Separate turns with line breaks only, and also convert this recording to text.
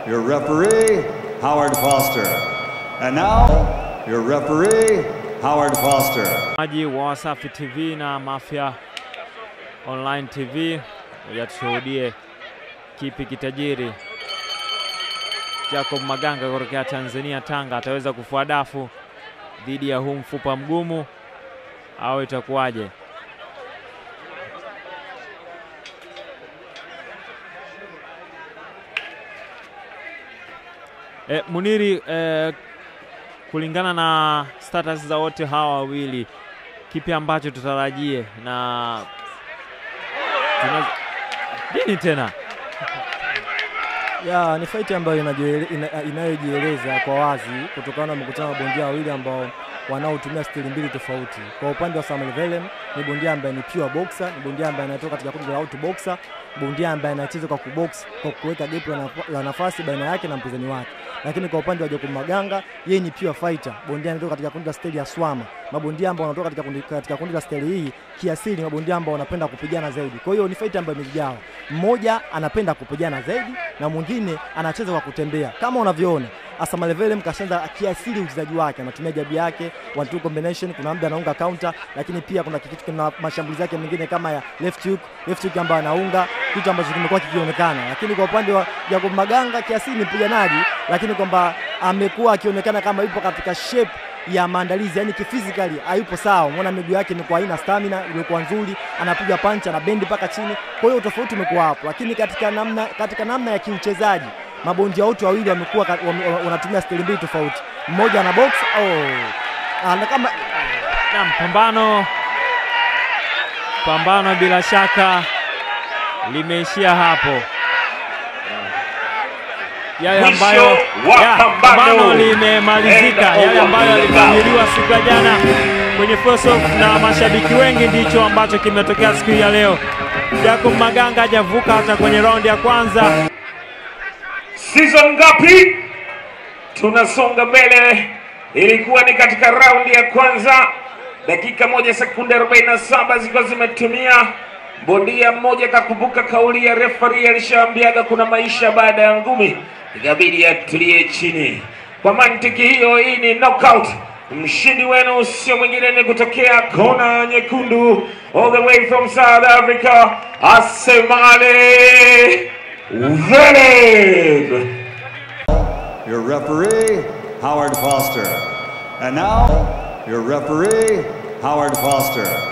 your referee, Howard Foster. And now, your referee, Howard Foster.
Maji wa Wasafi TV na Mafia Online TV, ya tushuhudie kipi kitajiri. Jacob Maganga kutoka Tanzania Tanga ataweza kufua dafu dhidi ya huu mfupa mgumu au itakuwaje? Muniri, kulingana na status za wote hawa wawili, kipi ambacho tutarajie na nini tena?
Ya, ni fight ambayo inayojieleza kwa wazi kutokana na mkutano wa bondia wawili ambao wanaotumia stili mbili tofauti. Kwa upande wa Samuel Velem ni bondia ambaye ni pure boxer, ni bondia ambaye anatoka katika kundi la out boxer, bondia ambaye anacheza kwa kubox, kwa kuweka gap la nafasi baina yake na mpinzani wake. Lakini kwa upande wa Jacob Maganga, yeye ni pure fighter, bondia anatoka katika kundi la stili ya Swama. Mabondia ambao wanatoka katika kundi la stili hii kiasili mabondia ambao wanapenda kupigana zaidi. Kwa hiyo ni fight ambayo imejigawa. Mmoja anapenda kupigana zaidi na mwingine anacheza kwa kutembea. Kama unavyoona, Samuel Velem kashaanza kiasili uchezaji wake, anatumia jab yake, 1-2 combination, kuna muda anaunga counter, lakini pia kuna kitu kina mashambulizi yake mengine kama ya left hook ambayo anaunga, kitu ambacho kimekuwa kikionekana. Lakini kwa upande wa Jacob Maganga kiasili ni mpiganaji, lakini kwamba amekuwa akionekana kama yupo katika shape ya maandalizi, yani kifizikali hayupo sawa. Unaona miguu yake imekuwa haina stamina iliyokuwa nzuri, anapiga punch na bendi mpaka chini. Kwa hiyo tofauti umekuwa hapo, lakini katika namna ya kiuchezaji mabondia wote wawili wamekuwa wanatumia stili mbili tofauti. Mmoja ana box na kama
pambano bila shaka limeishia hapo. Yale ambayo pambano limemalizika, yale ambayo yalifanyiliwa siku ya jana kwenye face off na mashabiki wengi ndicho ambacho kimetokea siku ya leo. Jacob Maganga hajavuka hata kwenye round ya kwanza.
Season ngapi? Tunasonga mbele. Ilikuwa ni katika round ya kwanza, dakika 1 sekunde 47 zilikuwa zimetumia. Bondia mmoja kakumbuka kauli ya referee, alishaambiaga kuna maisha baada ya ngumi, ikabidi atulie chini. Kwa mantiki hiyo, hii ni knockout. Mshindi wenu sio mwingine ni kutokea kona nyekundu, all the way from South Africa, Asemale Velem.
Your referee, Howard Foster. And now, your referee, Howard Foster.